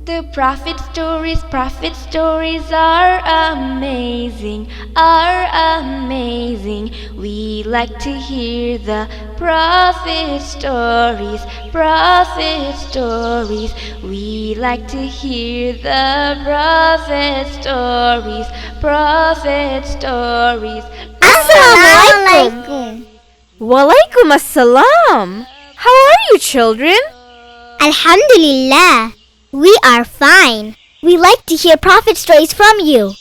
The prophet stories are amazing, are amazing. We like to hear the prophet stories, prophet stories. We like to hear the prophet stories, prophet stories. Assalamualaikum. Walaikum assalam. How are you, children? Alhamdulillah. We are fine. We like to hear prophet stories from you.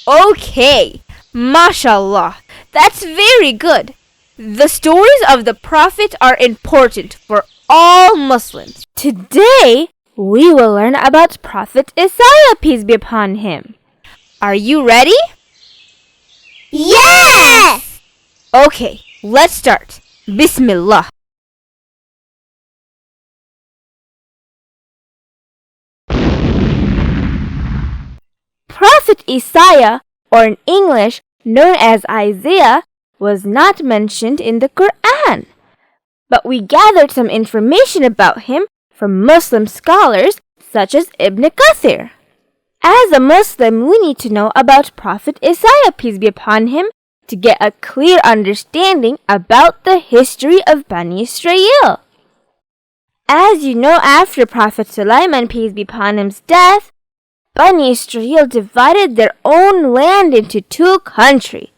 Okay, mashallah. That's very good. The stories of the prophet are important for all Muslims. Today, we will learn about Prophet Isaiah, peace be upon him. Are you ready? Yes! Okay, let's start. Bismillah. Prophet Isaiah, or in English known as Isaiah, was not mentioned in the Quran. But we gathered some information about him from Muslim scholars such as Ibn Kathir. As a Muslim, we need to know about Prophet Isaiah, peace be upon him, to get a clear understanding about the history of Bani Israel. As you know, after Prophet Sulaiman, peace be upon him's death, Bani Israel divided their own land into two countries.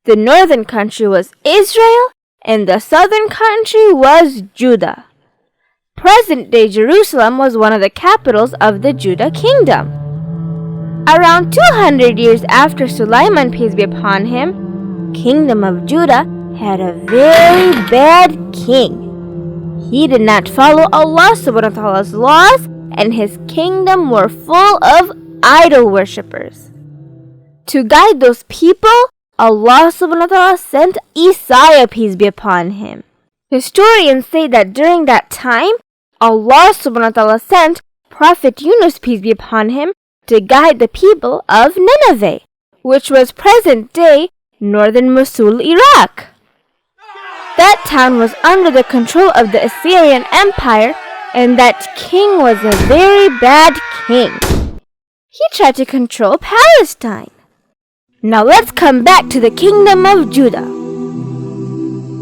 The northern country was Israel, and the southern country was Judah. Present-day Jerusalem was one of the capitals of the Judah kingdom. Around 200 years after Sulaiman, peace be upon him, kingdom of Judah had a very bad king. He did not follow Allah subhanahu wa ta'ala's laws, and his kingdom were full of idol worshippers. To guide those people, Allah subhanahu wa ta'ala sent Isaiah, peace be upon him. Historians say that during that time, Allah subhanahu wa ta'ala sent Prophet Yunus, peace be upon him, to guide the people of Nineveh, which was present-day northern Mosul, Iraq. That town was under the control of the Assyrian Empire, and that king was a very bad king. He tried to control Palestine. Now let's come back to the kingdom of Judah.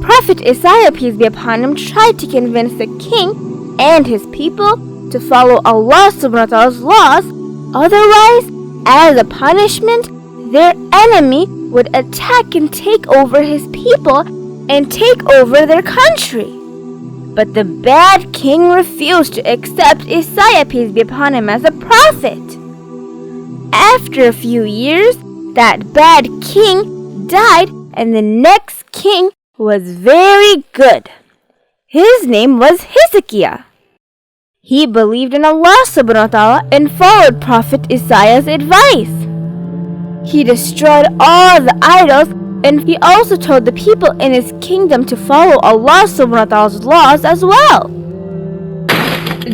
Prophet Isaiah, peace be upon him, tried to convince the king and his people to follow Allah subhanahu wa ta'ala's laws. Otherwise, as a punishment, their enemy would attack and take over his people and take over their country. But the bad king refused to accept Isaiah, peace be upon him, as a prophet. After a few years, that bad king died, and the next king was very good. His name was Hezekiah. He believed in Allah subhanahu wa ta'ala and followed Prophet Isaiah's advice. He destroyed all the idols, and he also told the people in his kingdom to follow Allah subhanahu wa ta'ala's laws as well.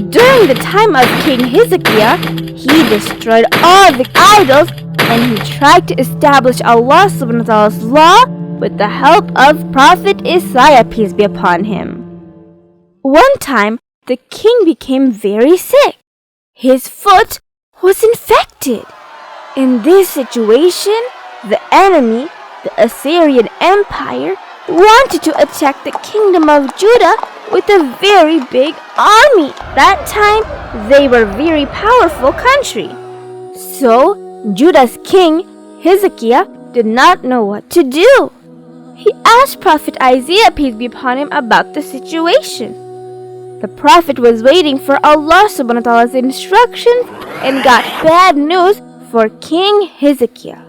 During the time of King Hezekiah, he destroyed all the idols, and he tried to establish Allah subhanahu wa ta'ala's law with the help of Prophet Isaiah, peace be upon him. One time, the king became very sick. His foot was infected. In this situation, the enemy, the Assyrian Empire, wanted to attack the kingdom of Judah with a very big army. That time, they were a very powerful country. So, Judah's king, Hezekiah, did not know what to do. He asked Prophet Isaiah, peace be upon him, about the situation. The prophet was waiting for Allah subhanahu wa ta'ala's instructions and got bad news for King Hezekiah.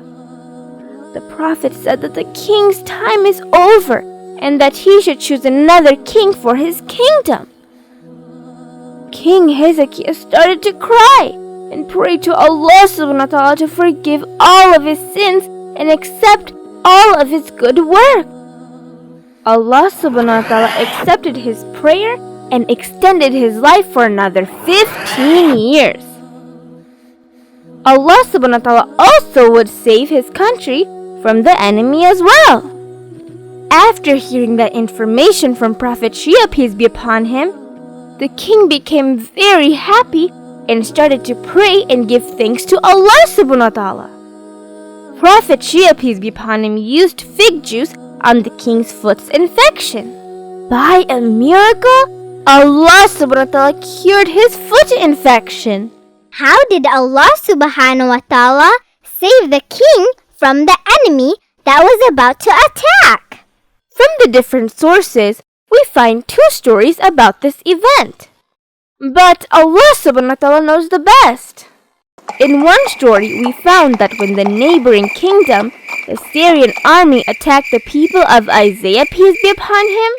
The prophet said that the king's time is over and that he should choose another king for his kingdom. King Hezekiah started to cry and pray to Allah subhanahu wa ta'ala to forgive all of his sins and accept all of his good work. Allah subhanahu wa ta'ala accepted his prayer and extended his life for another 15 years. Allah subhanahu wa ta'ala also would save his country from the enemy as well. After hearing that information from Prophet SHIA, peace be upon him, the king became very happy and started to pray and give thanks to Allah subhanahu wa ta'ala. Prophet SHIA, peace be upon him, used fig juice on the king's foot's infection. By a miracle, Allah subhanahu wa ta'ala cured his foot infection. How did Allah subhanahu wa ta'ala save the king from the enemy that was about to attack? From the different sources, we find two stories about this event. But Allah subhanahu wa ta'ala knows the best. In one story, we found that when the neighboring kingdom, the Syrian army, attacked the people of Isaiah, peace be upon him,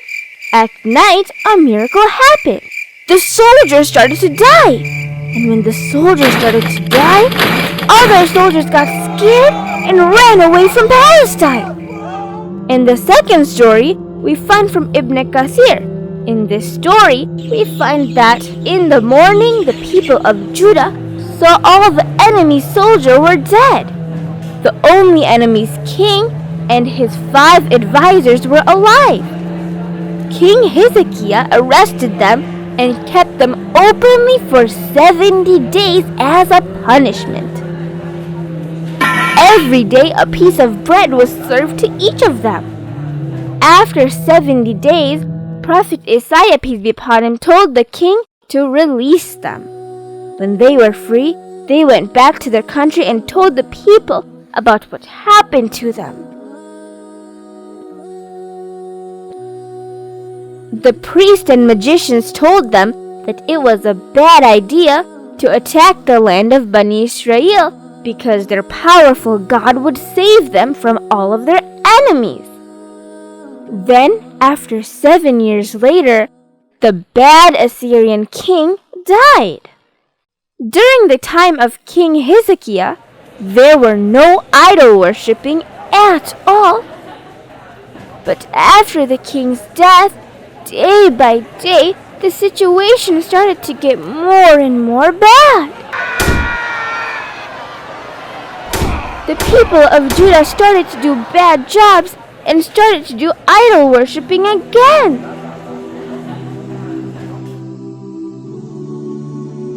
at night a miracle happened. The soldiers started to die. And when the soldiers started to die, other soldiers got scared and ran away from Palestine. In the second story, we find from Ibn Kathir. In this story, we find that in the morning, the people of Judah saw all the enemy soldiers were dead. The only enemy's king and his 5 advisors were alive. King Hezekiah arrested them and kept them openly for 70 days as a punishment. Every day a piece of bread was served to each of them. After 70 days, Prophet Isaiah, peace be upon him, told the king to release them. When they were free, they went back to their country and told the people about what happened to them. The priests and magicians told them that it was a bad idea to attack the land of Bani Israel because their powerful God would save them from all of their enemies. Then, after 7 years later, the bad Assyrian king died. During the time of King Hezekiah, there were no idol worshipping at all. But after the king's death, day by day, the situation started to get more and more bad. The people of Judah started to do bad jobs and started to do idol worshipping again.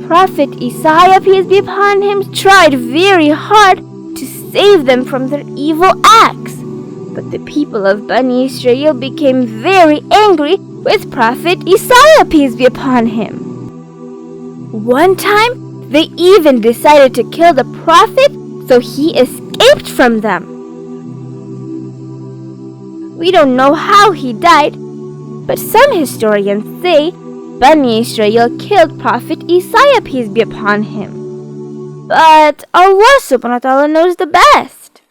Prophet Isaiah, peace be upon him, tried very hard to save them from their evil acts. But the people of Bani Israel became very angry with Prophet Isaiah, peace be upon him. One time, they even decided to kill the prophet so he escaped from them. We don't know how he died, but some historians say Bani Israel killed Prophet Isaiah, peace be upon him. But Allah subhanahu wa ta'ala knows the best.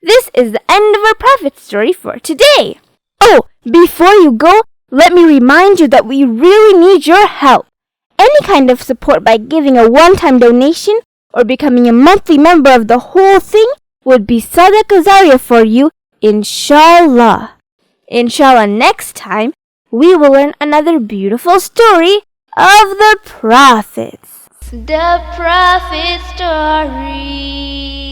This is the end of our prophet story for today. Oh, before you go, let me remind you that we really need your help. Any kind of support by giving a one-time donation or becoming a monthly member of the whole thing would be Sadaqah Zariyah for you, inshallah. Inshallah, next time, we will learn another beautiful story of the prophets. The prophet story.